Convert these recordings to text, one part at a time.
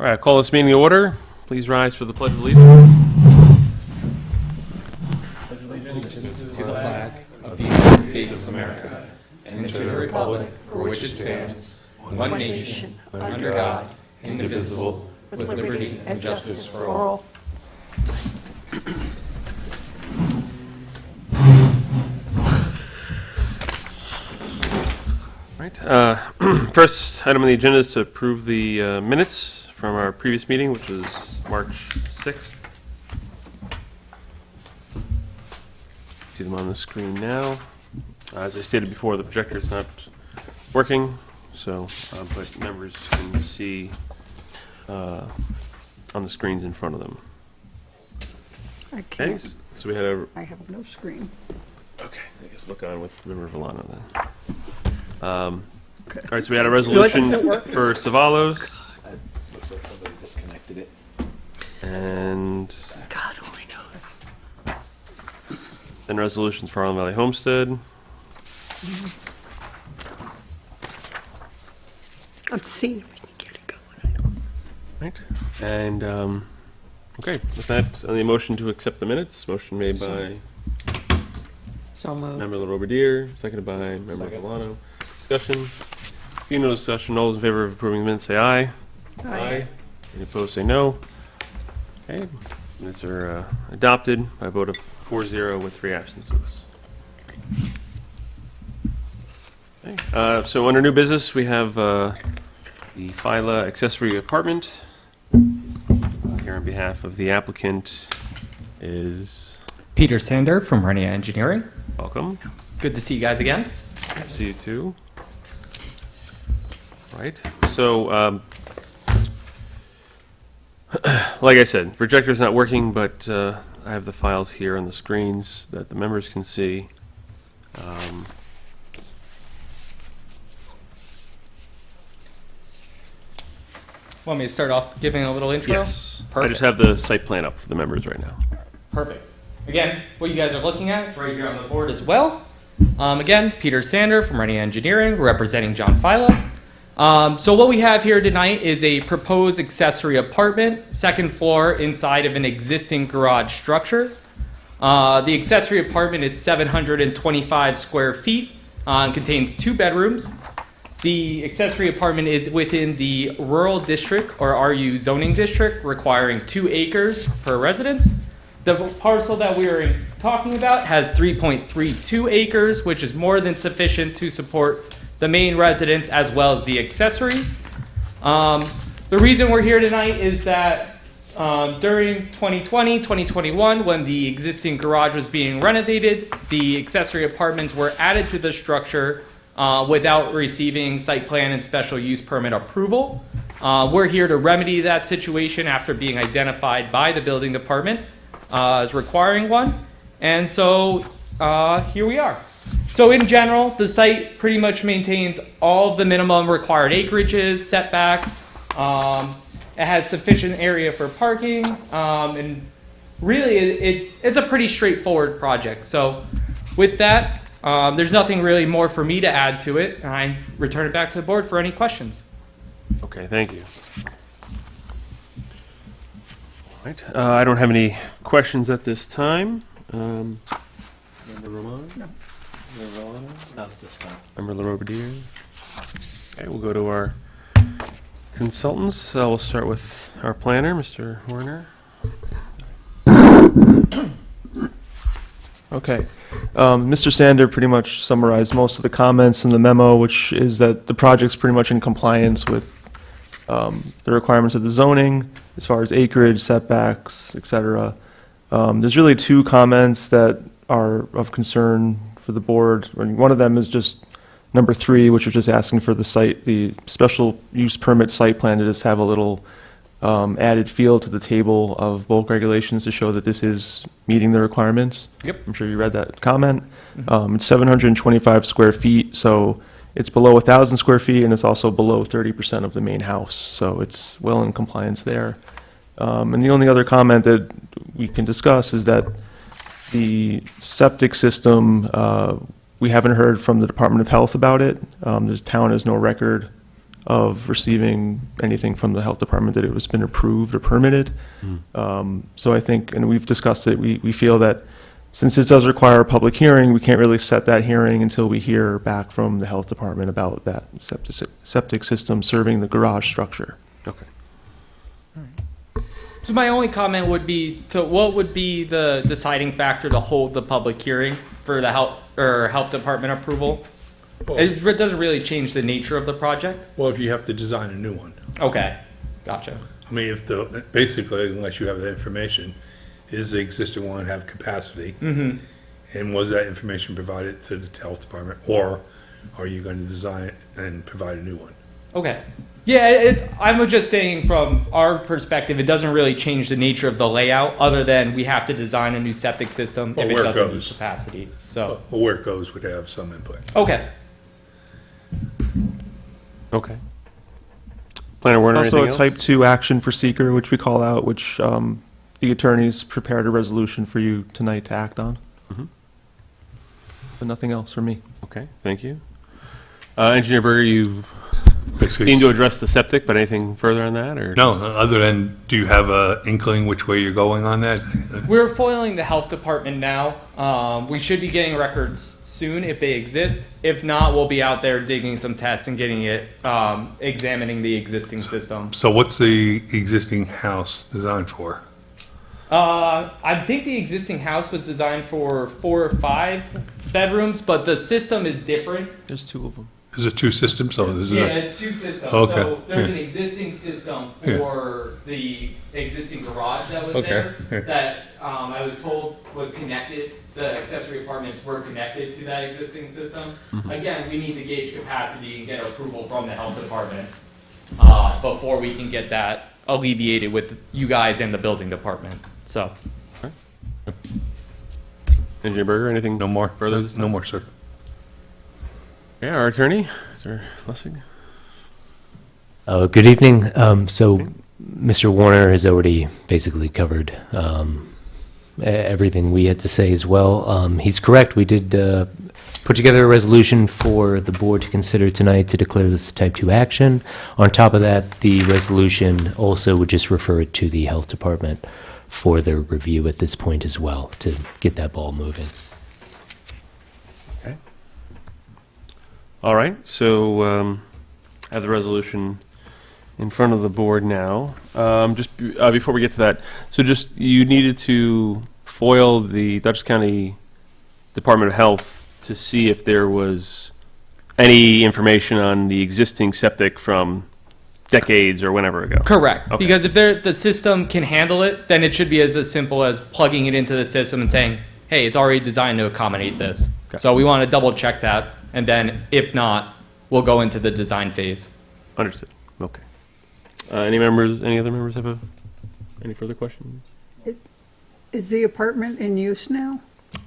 All right, I call this meeting to order. Please rise for the Pledge of Allegiance. Pledge allegiance to the flag of the United States of America and to the republic for which it stands, one nation, under God, indivisible, with liberty and justice for all. Right. First item on the agenda is to approve the minutes from our previous meeting, which was March 6th. See them on the screen now. As I stated before, the projector is not working, so but members can see on the screens in front of them. I can't. Okay, so we had a... I have no screen. Okay, I guess look on with Member Villano then. All Okay. right, so we had a resolution Does it work? for Savalos, Looks like somebody disconnected it. and God only knows. then resolutions for Island Valley Homestead. I'm seeing if we can get it going. Right. And, okay, with that, on the motion to accept the minutes, motion made by So moved. Member LaRobediere, seconded by Member Villano. Discussion? Being no discussion, all those in favor of approving the minutes, say aye. Aye. Any opposed, say no. Okay, minutes are adopted by a vote of 4-0 with 3 absences. Okay, so under new business, we have the Phyla accessory apartment. Here on behalf of the applicant is, Peter Sander from Renia Engineering. welcome. Good to see you guys again. Good to see you too. Right, so like I said, projector's not working, but I have the files here on the screens that the members can see. Want me to start off giving a little intro? Yes, I Perfect. just have the site plan up for the members right now. Perfect. Again, what you guys are looking at is right here on the board as well. Again, Peter Sander from Renia Engineering, representing John Phyla. So what we have here tonight is a proposed accessory apartment, second floor inside of an existing garage structure. The accessory apartment is 725 square feet and contains 2 bedrooms. The accessory apartment is within the rural district or RU zoning district, requiring 2 acres per residence. The parcel that we are talking about has 3.32 acres, which is more than sufficient to support the main residence as well as the accessory. The reason we're here tonight is that during 2020, 2021, when the existing garage was being renovated, the accessory apartments were added to the structure without receiving site plan and special use permit approval. We're here to remedy that situation after being identified by the building department as requiring one. And so here we are. So in general, the site pretty much maintains all of the minimum required acreages, setbacks. It has sufficient area for parking, and really it's a pretty straightforward project. So with that, there's nothing really more for me to add to it, and I return it back to the board for any questions. Okay, thank you. All right, I don't have any questions at this time. Member Romano? No. Member Villano? Not at this time. Member LaRobediere? Okay, we'll go to our consultants. We'll start with our planner, Mr. Horner. Okay. Mr. Sander pretty much summarized most of the comments in the memo, which is that the project's pretty much in compliance with the requirements of the zoning as far as acreage, setbacks, et cetera. There's really 2 comments that are of concern for the board. One of them is just number 3, which was just asking for the special use permit site plan to just have a little added field to the table of bulk regulations to show that this is meeting the requirements. Yep. I'm sure you read that comment. It's 725 square feet, so it's below 1,000 square feet, and it's also below 30% of the main house, so it's well in compliance there. And the only other comment that we can discuss is that the septic system, we haven't heard from the Department of Health about it. The town has no record of receiving anything from the health department that it was been approved or permitted. So I think, and we've discussed it, we feel that since this does require a public hearing, we can't really set that hearing until we hear back from the health department about that septic system serving the garage structure. Okay. So my only comment would be, to what would be the deciding factor to hold the public hearing for the health department approval? It doesn't really change the nature of the project. Well, if you have to design a new one. Okay, gotcha. I mean, basically, unless you have that information, is the existing one have capacity? Mm-hmm. And was that information provided to the health department, or are you going to design it and provide a new one? Okay. Yeah, I'm just saying from our perspective, it doesn't really change the nature of the layout, other than we have to design a new septic system Well, if it where it doesn't meet goes. capacity. So, Well, where it goes would have some input. okay. Okay. Planner Werner, Also, a anything else? type 2 action for seeker, which we call out, which the attorneys prepared a resolution for you tonight to act on. Mhm. But nothing else for me. Okay, thank you. Engineer Berger, you Basically, seem to address the septic, but anything further on that, or? no, other than, do you have a inkling which way you're going on that? We're foiling the health department now. We should be getting records soon if they exist. If not, we'll be out there digging some tests and getting it, examining the existing system. So what's the existing house designed for? I think the existing house was designed for 4 or 5 bedrooms, but the system is different. There's 2 of them. Is it two systems? So there's Yeah, a, it's 2 systems. Okay, So there's yeah. an existing system Yeah. for the existing garage that was Okay, there yeah. that I was told was connected. The accessory apartments were connected to that existing system. Again, we need to gauge capacity and get approval from the health department before we can get that alleviated with you guys and the building department. So. Engineer Berger, anything? no more Further? No more, sir. Yeah, our attorney, Mr. Lessig. Good evening. So Mr. Warner has already basically covered everything we had to say as well. He's correct. We did put together a resolution for the board to consider tonight to declare this a type 2 action. On top of that, the resolution also would just refer it to the health department for their review at this point as well to get that ball moving. All right, so I have the resolution in front of the board now. Before we get to that, so just you needed to foil the Dutchess County Department of Health to see if there was any information on the existing septic from decades or whenever ago. Correct. Okay. Because if the system can handle it, then it should be as simple as plugging it into the system and saying, hey, it's already designed to accommodate this. Okay. So we want to double check that. And then if not, we'll go into the design phase. Understood. Okay. Any other members have any further questions? Is the apartment in use now?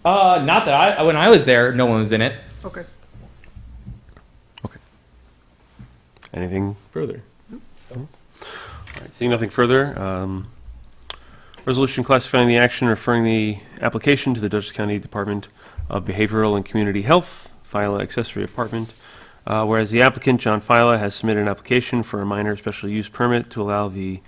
Not that when I was there, no one was in it. Okay. Anything further? No. All right, seeing nothing further, resolution classifying the action, referring the application to the Dutchess County Department of Behavioral and Community Health, Phyla accessory apartment. Whereas the applicant, John Phyla, has submitted an application for a minor special use permit to allow the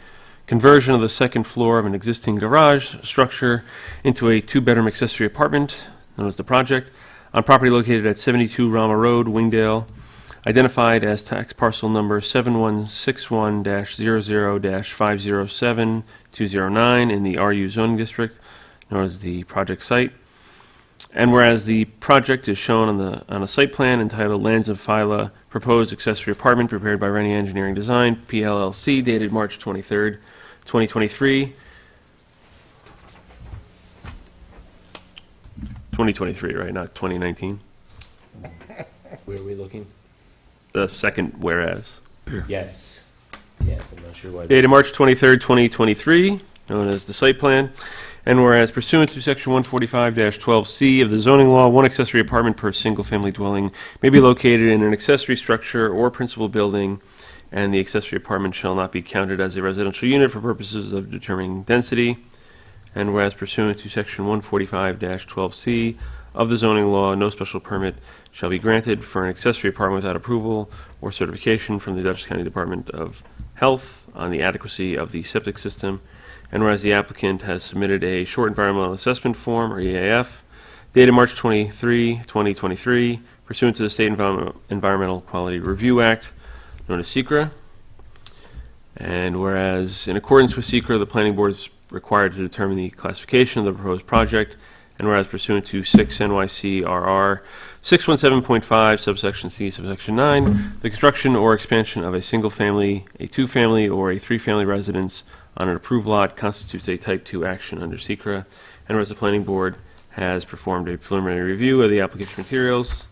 conversion of the second floor of an existing garage structure into a 2-bedroom accessory apartment, known as the project, on property located at 72 Rama Road, Wingdale, identified as tax parcel number 7161-00-507209 in the RU zoning district, known as the project site. And whereas the project is shown on a site plan entitled Lands of Phyla Proposed Accessory Apartment prepared by Rennie Engineering Design, PLLC, dated March 23rd, 2023. 2023, right? Not 2019. Where are we looking? The second whereas. Yes. Yes, I'm not sure why. Dated March 23rd, 2023, known as the site plan. And whereas pursuant to Section 145-12C of the zoning law, one accessory apartment per single-family dwelling may be located in an accessory structure or principal building, and the accessory apartment shall not be counted as a residential unit for purposes of determining density. And whereas pursuant to Section 145-12C of the zoning law, no special permit shall be granted for an accessory apartment without approval or certification from the Dutchess County Department of Health on the adequacy of the septic system. And whereas the applicant has submitted a short environmental assessment form, or EAF, dated March 23, 2023, pursuant to the State Environmental Quality Review Act, known as SECRA. And whereas in accordance with SECRA, the planning board is required to determine the classification of the proposed project, and whereas pursuant to 6 NYC-RR 617.5, subsection C, subsection 9, the construction or expansion of a single-family, a two-family, or a three-family residence on an approved lot constitutes a Type 2 action under SECRA, and whereas the planning board has performed a preliminary review of the application materials,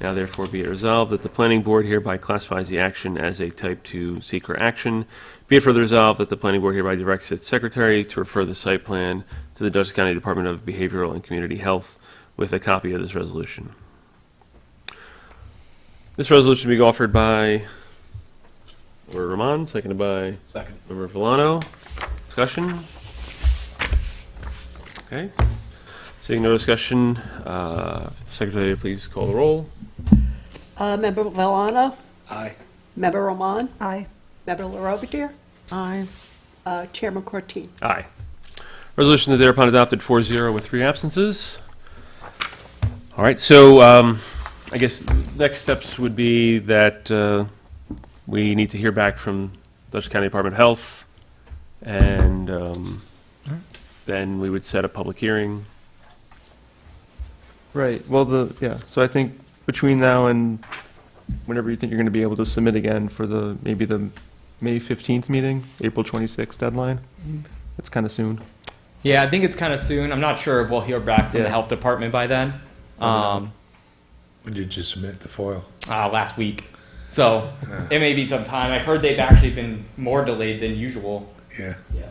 now therefore be it resolved that the planning board hereby classifies the action as a Type 2 SECRA action. Be it further resolved that the planning board hereby directs its secretary to refer the site plan to the Dutchess County Department of Behavioral and Community Health with a copy of this resolution. This resolution will be offered by Member Ramon, seconded by Second. Member Villano. Discussion? Okay. Seeing no discussion, Secretary, please call the roll. Member Villano, Aye. Member Roman, Aye. Member LaRobiere, Aye. Chairman Cortine. Aye. Resolution is thereupon adopted 4-0 with 3 absences. All right, so I guess next steps would be that we need to hear back from Dutchess County Department of Health, and then we would set a public hearing. Right, well, so I think between now and whenever you think you're going to be able to submit again for maybe the May 15th meeting, April 26th deadline, it's kind of soon. Yeah, I think it's kind of soon. I'm not sure if we'll hear back from the Yeah. health department by then. When did you submit the FOIL? Last week. So it may be some time. I've heard they've actually been more delayed than usual. Yeah, Yeah.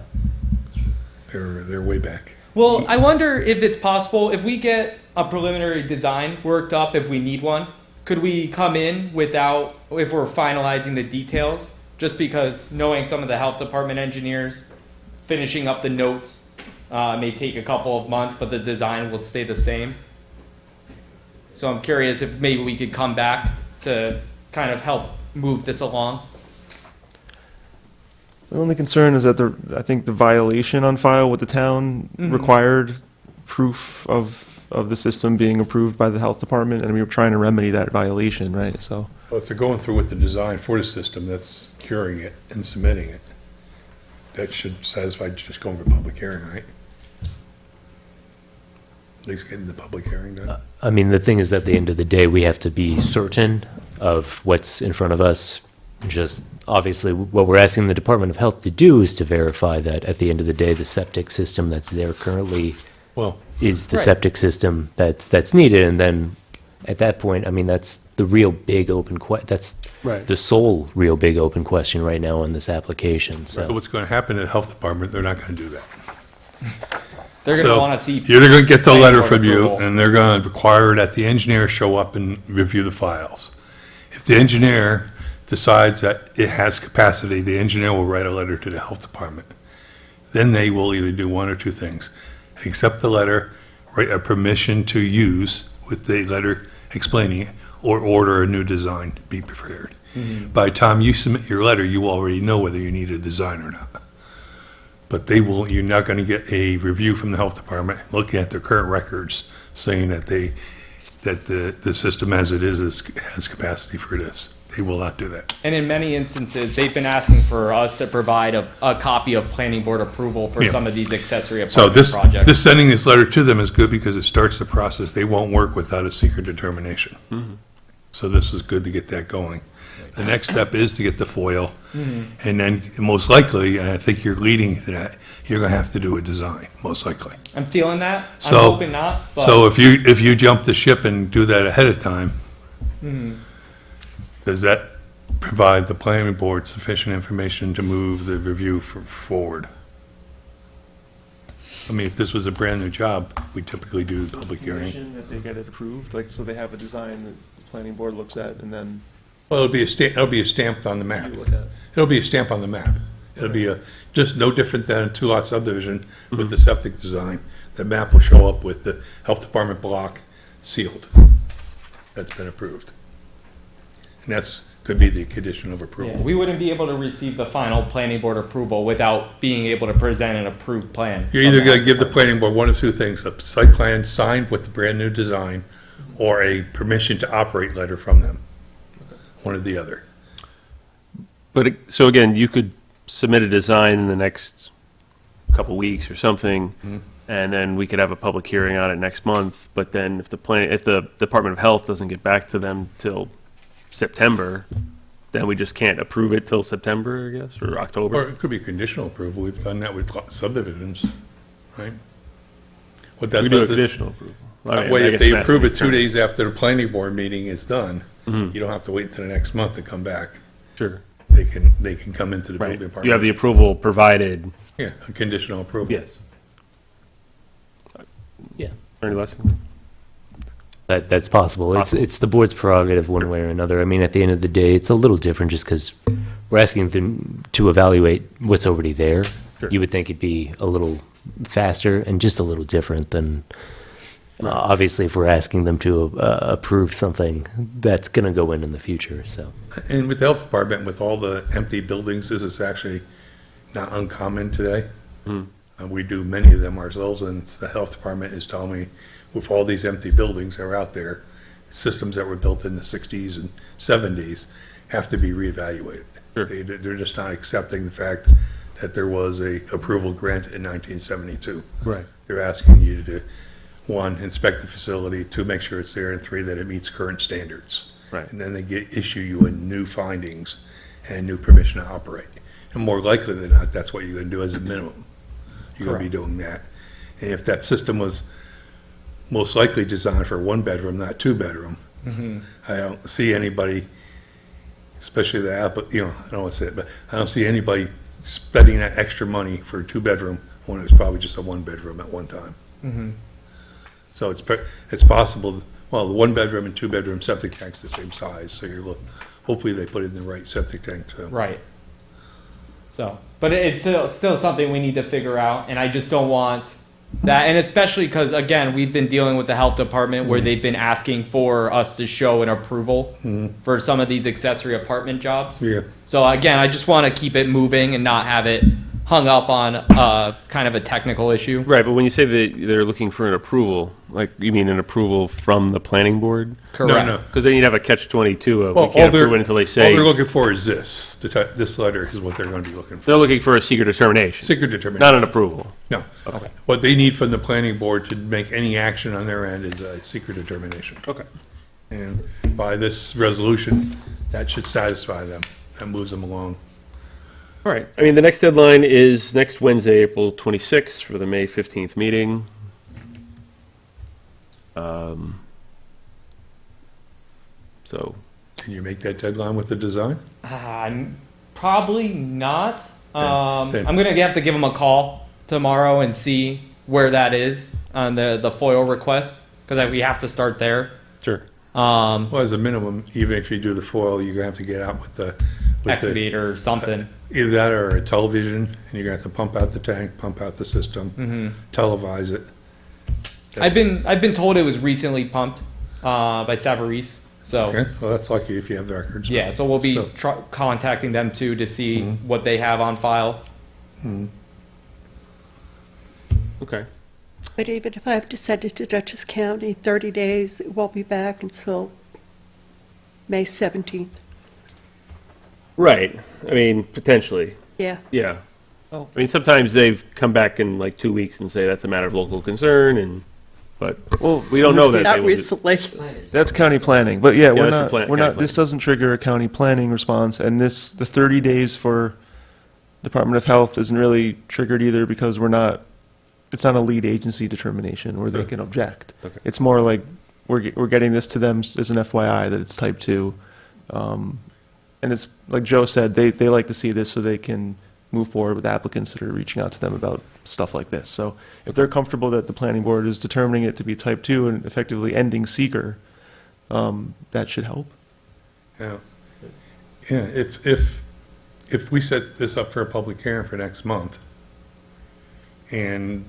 they're way back. Well, I wonder if it's possible, if we get a preliminary design worked up, if we need one, could we come in without, if we're finalizing the details? Just because knowing some of the health department engineers, finishing up the notes may take a couple of months, but the design will stay the same. So I'm curious if maybe we could come back to kind of help move this along. The only concern is that I think the violation on file with the town required proof of the system being approved by the health department, and we were trying to remedy that violation, right? So, Well, if they're going through with the design for the system, that's curing it and submitting it. That should satisfy just going for public hearing, right? At least getting the public hearing done. I mean, the thing is, at the end of the day, we have to be certain of what's in front of us. Just obviously, what we're asking the Department of Health to do is to verify that at the end of the day, the septic system that's there currently Well, is the Right. septic system that's needed. And then at that point, I mean, that's the real big open that's Right. the sole real big open question right now on this application. So what's going to happen in the health department, they're not going to do that. They're going to So, want to see. They're going to get the planning letter board from you, approval. and they're going to require that the engineer show up and review the files. If the engineer decides that it has capacity, the engineer will write a letter to the health department. Then they will either do one or two things: accept the letter, write a permission to use with the letter explaining it, or order a new design to be prepared. By the time you submit your letter, you already know whether you need a design or not. But you're not going to get a review from the health department looking at their current records saying that the system as it is has capacity for this. They will not do that. And in many instances, they've been asking for us to provide a copy of planning board approval for Yeah. some of these accessory So apartment projects. sending this letter to them is good because it starts the process. They won't work without a secret determination. So this is good to get that going. The next step is to get the FOIL. And then most likely, and I think you're leading to that, you're going to have to do a design, most likely. I'm feeling that. I'm So- hoping not. But So if you jump the ship and do that ahead of time, does that provide the planning board sufficient information to move the review forward? I mean, if this was a brand-new job, we typically do the public hearing. That they get it approved, like, so they have a design that the planning board looks at, and then Well, it'll be stamped on the map. you look at. It'll be a stamp on the map. It'll be just no different than a two-lot subdivision with the septic design. The map will show up with the health department block, sealed. That's been approved. And that's, could be the condition of Yeah, approval. we wouldn't be able to receive the final planning board approval without being able to present an approved plan. You're either gonna give the planning board one of two things, a site plan signed with the brand-new design, or a permission to operate letter from them. One or the other. But, so again, you could submit a design in the next couple weeks or something, and then we could have a public hearing on it next month, but then if the Department of Health doesn't get back to them till September, then we just can't approve it till September, I guess, or Or October? it could be conditional approval. We've done that with subdivisions, right? What that We do a does is, conditional approval. I that mean, way, I if guess they it has to approve be it 2 determined. days after the planning board meeting is done, Mm-hmm. you don't have to wait until the next month to come back. Sure, They can come into the right. building department. You have the approval provided, Yeah, a conditional approval. yes. Yeah. Attorney Lessing? That's possible. It's the board's prerogative one way or another. I mean, at the end of the day, it's a little different just because we're asking them to evaluate what's already there. Sure. You would think it'd be a little faster and just a little different than, obviously, if we're asking them to approve something that's going to go in the future, so. And with the health department, with all the empty buildings, this is actually not uncommon today. We do many of them ourselves, and the health department is telling me, with all these empty buildings that are out there, systems that were built in the 60s and 70s have to be reevaluated. Sure. They're just not accepting the fact that there was a approval granted in 1972. Right. They're asking you to, one, inspect the facility, two, make sure it's there, and three, that it meets current standards. Right. And then they issue you a new findings and new permission to operate. And more likely than not, that's what you're gonna do as a minimum. You're gonna be doing that. And if that system was most likely designed for one bedroom, not two bedroom, I don't see anybody, especially the I don't want to say it, but I don't see anybody spending that extra money for a two bedroom when it's probably just a one bedroom at one time. So it's possible, well, the one bedroom and two bedroom septic tank's the same size, so hopefully they put in the right septic tank too. Right. So, but it's still something we need to figure out, and I just don't want that, and especially because, again, we've been dealing with the health department where they've been asking for us to show an approval for some of these accessory apartment jobs. Yeah, So again, I just want to keep it moving and not have it hung up on kind of a technical issue. Right, but when you say that they're looking for an approval, like, you mean an approval from the planning board? Correct. no. Because then you'd have a catch-22 of, Well, we can't approve it until they all say, they're looking for is this, this letter is what they're gonna be looking for. they're looking for a secret determination, Secret determination. not an approval. No. What they need from the planning board to make any action on their end is a secret determination. Okay. And by this resolution, that should satisfy them. That moves them along. All right, I mean, the next deadline is next Wednesday, April 26th, for the May 15th meeting. So, Can you make that deadline with the design? I'm probably not. then- I'm gonna have to give them a call tomorrow and see where that is on the FOIL request because we have to start there. sure. Well, as a minimum, even if you do the foil, you're gonna have to get out with the Excavator or something. either that or a television, and you're gonna have to pump out the tank, pump out the system, televise it. I've been told it was recently pumped by Savarese. So Okay, well, that's lucky if you have the records. yeah, so we'll be Still. contacting them too to see what they have on file. Okay. But even if I have to send it to Dutchess County, 30 days, it won't be back until May 17th. Right, I mean, potentially, Yeah. yeah. I mean, sometimes they've come back in like 2 weeks and say that's a matter of local concern, but, well, we don't know that. Not they will- recently. That's county planning, but yeah, we're that's for not, plan- we're county not, this doesn't trigger a county planning response, and the 30 days for Department of Health isn't really triggered either because it's not a lead agency determination where they Sure. can object. Okay. It's more like, we're getting this to them as an FYI that it's type 2. And it's, like Joe said, they like to see this so they can move forward with applicants that are reaching out to them about stuff like this. So if they're comfortable that the planning board is determining it to be type 2 and effectively ending seeker, that should help. Yeah, yeah, if we set this up for a public hearing for next month, and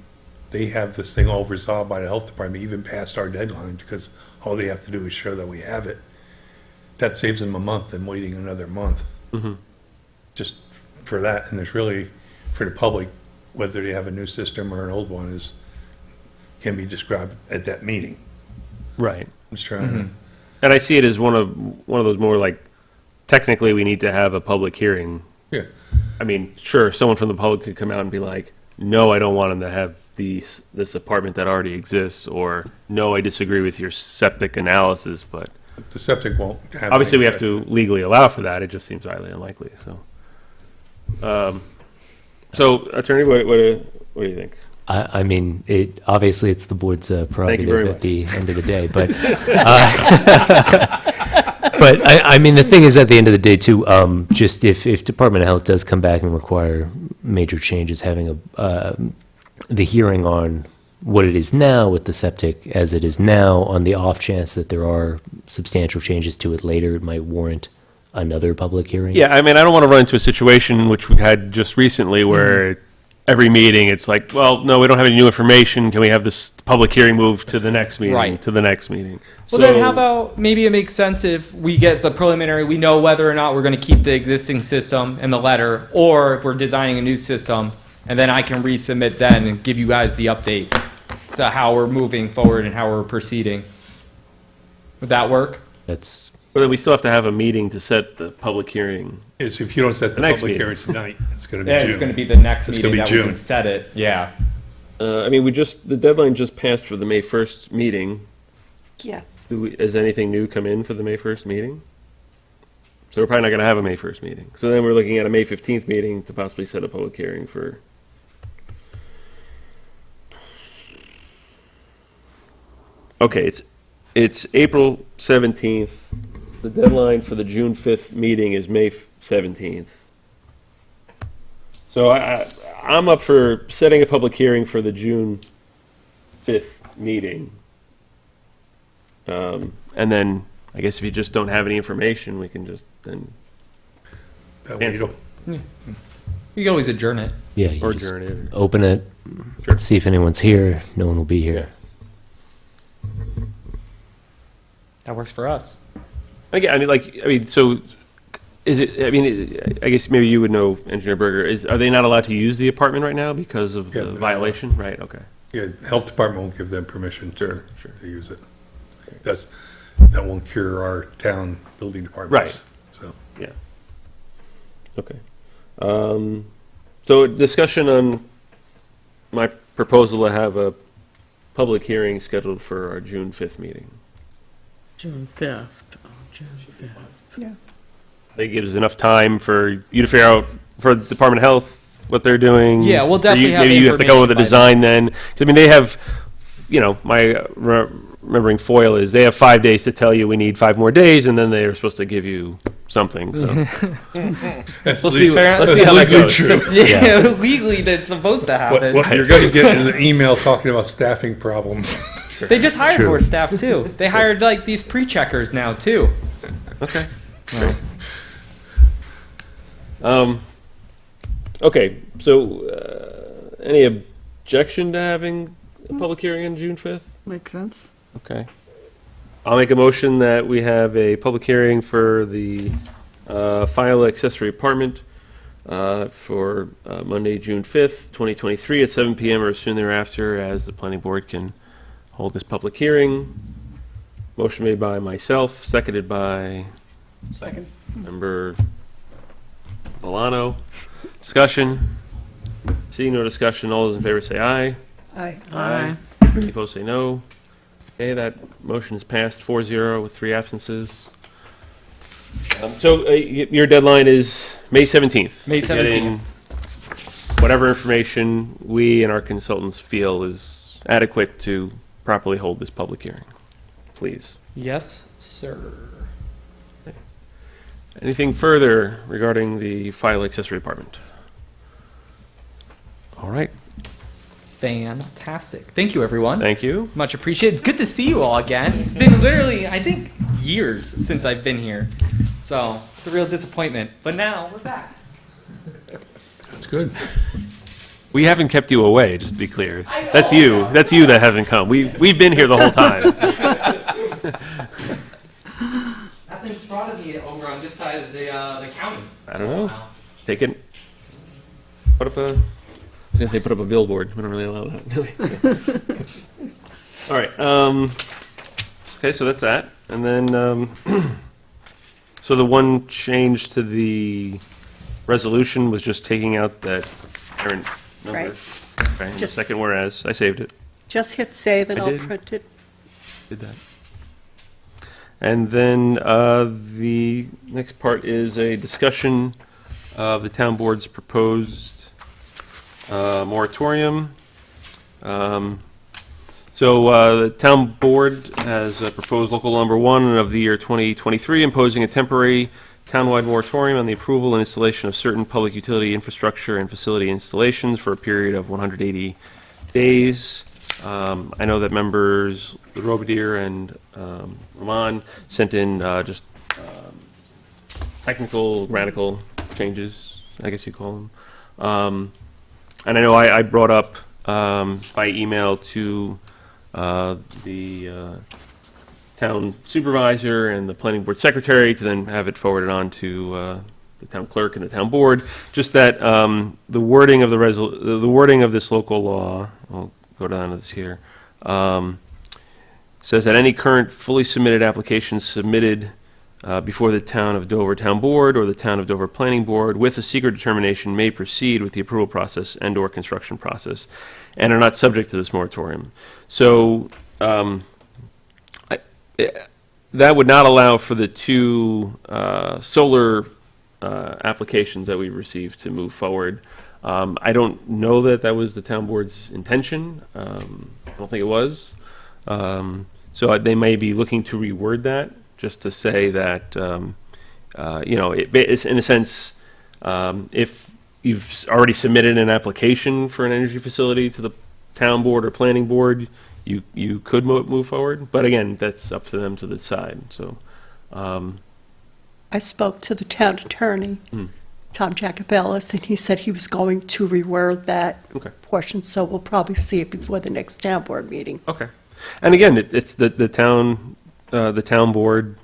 they have this thing all resolved by the health department, even past our deadline, because all they have to do is show that we have it. That saves them a month than waiting another month. Just for that, and there's really, for the public, whether they have a new system or an old one can be described at that meeting. Right. I'm just trying to, And I see it as one of those more like, technically, we need to have a public hearing. yeah. I mean, sure, someone from the public could come out and be like, no, I don't want them to have this apartment that already exists, or no, I disagree with your septic analysis, but The septic won't have. obviously we any have to legally allow for that. It just seems highly unlikely, so. So, Attorney, what do you think? I mean, obviously it's the board's very prerogative much. at the end of the day, but but I mean, the thing is, at the end of the day, too, just if Department of Health does come back and require major changes, having the hearing on what it is now with the septic as it is now, on the off chance that there are substantial changes to it later, it might warrant another public hearing. Yeah, I mean, I don't want to run into a situation which we had just recently where every meeting it's like, well, no, we don't have any new information. Can we have this public hearing moved to the next meeting? Right. To the next meeting. Well, then how about maybe it makes sense if we get the preliminary, we know whether or not we're going to keep the existing system in the letter, or if we're designing a new system, and then I can resubmit then and give you guys the update to how we're moving forward and how we're proceeding. Would that work? That's But then we still have to have a meeting to set the public hearing. Is if you don't set the next public meeting. hearing tonight, it's gonna be Yeah, June. it's going to be the next It's gonna meeting be that we June. can set it. Yeah. I mean, the deadline just passed for the May 1st meeting. Yeah. Has anything new come in for the May 1st meeting? So we're probably not going to have a May 1st meeting. So then we're looking at a May 15th meeting to possibly set a public hearing for. Okay, it's April 17th. The deadline for the June 5th meeting is May 17th. So I'm up for setting a public hearing for the June 5th meeting. And then, I guess if you just don't have any information, we can just then, That way you don't, You can always adjourn it. yeah. You or just adjourn it. open it, Sure. see if anyone's here. No one will be here. That works for us. Again, so is it, I guess maybe you would know, Engineer Berger, are they not allowed to use the apartment right now because of Yeah, the they're not violation? Right, okay. yeah, health department won't give them permission Sure. to use it. That won't cure our town building departments. So, Yeah. Okay. So discussion on my proposal to have a public hearing scheduled for our June 5th meeting. June 5th. Oh, June 5th. Yeah. I think it gives enough time for you to figure out, for the Department of Health, what they're doing. Yeah, we'll For definitely you- have Maybe you have to go with a information by design then. 'Cause, I mean, they have, my remembering foil is they have 5 days to tell you we need 5 more days, and then they are supposed to give you something, so. that's We'll see, Fair- let's see how that legally goes. true. Yeah, legally that's supposed to happen. What you're gonna get is an email talking about staffing problems. They just hired True. more staff too. They hired like these pre-checkers now too. Okay. Okay, so, any objection to having a public hearing on June 5th? Makes sense. Okay. I'll make a motion that we have a public hearing for the File accessory apartment for Monday, June 5th, 2023 at 7 PM or soon thereafter, as the planning board can hold this public hearing. Motion made by myself, seconded by Second. member Milano. Discussion? Seeing no discussion, all those in favor say aye. Aye. Aye. Any opposed say no. Okay, that motion is passed 4-0 with 3 absences. So your deadline is May 17th. May to get in whatever information we and our consultants feel is adequate to properly hold this public hearing. Please. Yes, sir. Anything further regarding the File accessory apartment? All right, Fantastic. Thank you, everyone. thank you. Much appreciated. It's good to see you all again. It's been literally, I think, years since I've been here. So it's a real disappointment. But now we're back. That's good. We haven't kept you away, just to be clear. That's you. That's you that haven't come. We've been here the whole time. Nothing's spotted me over on this side of the county. I don't know. Take it. Put up a. I was gonna say put up a billboard. We don't really allow that. All right. Okay, so that's that, and then so the one change to the resolution was just taking out that current number. Right. Okay. The Just- second whereas I saved it. Just hit save and I I'll did. print it. Did that. And then the next part is a discussion of the town board's proposed moratorium. So the town board has proposed local law number 1 of the year 2023, imposing a temporary townwide moratorium on the approval and installation of certain public utility infrastructure and facility installations for a period of 180 days. I know that members Robadier and Rahman sent in just technical, grammatical changes, I guess you call them. And I know I brought up by email to the town supervisor and the planning board secretary to then have it forwarded on to the town clerk and the town board. Just that the wording of the wording of this local law. I'll go down to this here. Says that any current fully submitted application submitted before the Town of Dover Town Board or the Town of Dover Planning Board with a secret determination may proceed with the approval process and/or construction process, and are not subject to this moratorium. So that would not allow for the two solar applications that we received to move forward. I don't know that that was the town board's intention. I don't think it was. So they may be looking to reword that just to say that, it's in a sense, if you've already submitted an application for an energy facility to the town board or planning board, you could move forward. But again, that's up to them to decide. So, I spoke to the town attorney, Tom Jacobellis, and he said he was going to reword that Okay. portion, so we'll probably see it before the next town board meeting. okay. And again, it's the town board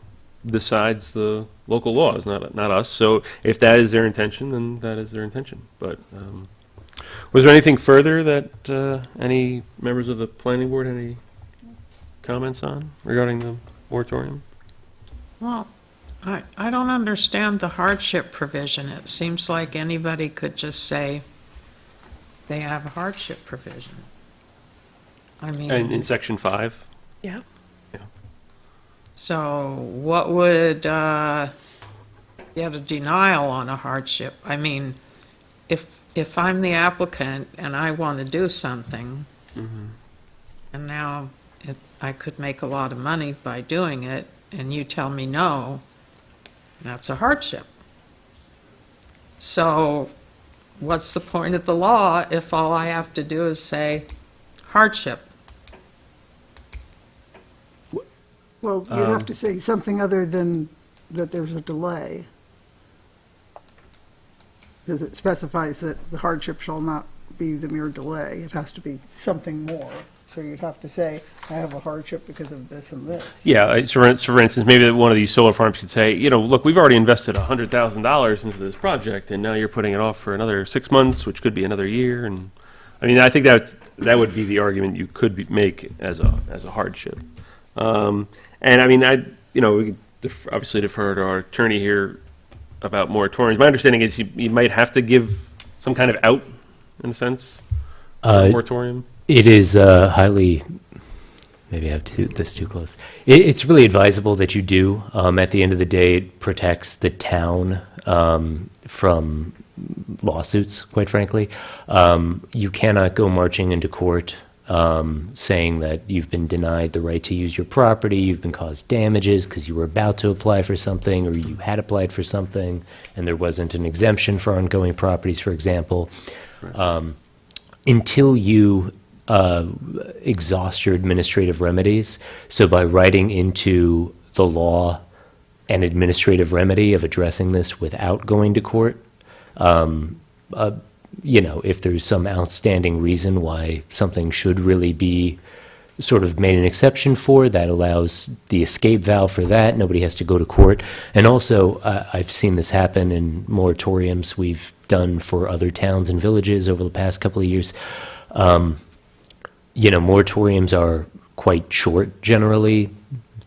decides the local laws, not us. So if that is their intention, then that is their intention. But was there anything further that any members of the planning board had any comments on regarding the moratorium? Well, I don't understand the hardship provision. It seems like anybody could just say they have a hardship provision. I mean, And in section 5? Yeah. so what would get a denial on a hardship? I mean, if I'm the applicant and I want to do something, and now I could make a lot of money by doing it, and you tell me no, that's a hardship. So what's the point of the law if all I have to do is say hardship? Well, you'd have to say something other than that there's a delay. Because it specifies that the hardship shall not be the mere delay. It has to be something more. So you'd have to say, I have a hardship because of this and this. Yeah, so for instance, maybe one of these solar farms could say, look, we've already invested $100,000 into this project, and now you're putting it off for another 6 months, which could be another year. And I mean, I think that would be the argument you could make as a hardship. And I mean, we could obviously defer to our attorney here about moratoriums. My understanding is you might have to give some kind of out, in a sense, moratorium. It is highly, maybe I have this too close. It's really advisable that you do. At the end of the day, it protects the town from lawsuits, quite frankly. You cannot go marching into court saying that you've been denied the right to use your property, you've been caused damages because you were about to apply for something or you had applied for something and there wasn't an exemption for ongoing properties, for example. Right. Until you exhaust your administrative remedies. So by writing into the law an administrative remedy of addressing this without going to court, if there's some outstanding reason why something should really be sort of made an exception for, that allows the escape valve for that. Nobody has to go to court. And also, I've seen this happen in moratoriums we've done for other towns and villages over the past couple of years. Moratoriums are quite short generally,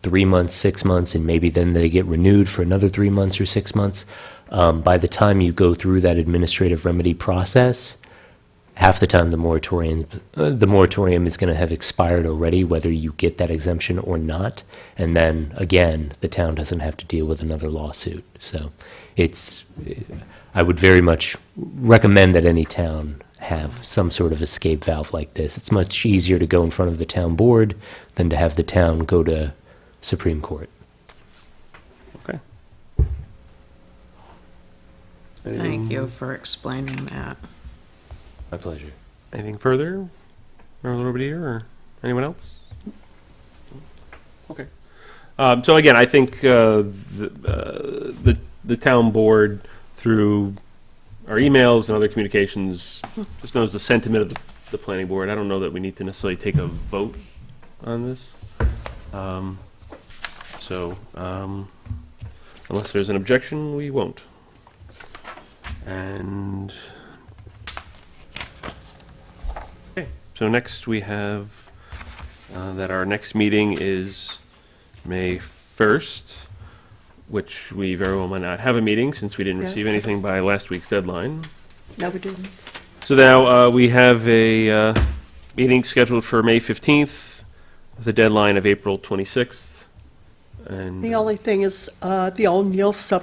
3 months, 6 months, and maybe then they get renewed for another 3 months or 6 months. By the time you go through that administrative remedy process, half the time the moratorium is going to have expired already, whether you get that exemption or not. And then again, the town doesn't have to deal with another lawsuit. So I would very much recommend that any town have some sort of escape valve like this. It's much easier to go in front of the town board than to have the town go to Supreme Court. Okay. Thank you for explaining that. My pleasure. Anything further? Nobody here, or anyone else? Okay. So again, I think the town board, through our emails and other communications, just knows the sentiment of the planning board. I don't know that we need to necessarily take a vote on this. Unless there's an objection, we won't. And okay, so next we have that our next meeting is May 1st, which we very well might not have a meeting since we didn't Yeah. receive anything by last week's deadline. No, we didn't. So now we have a meeting scheduled for May 15th, with a deadline of April 26th. And The only thing is, the O'Neill sub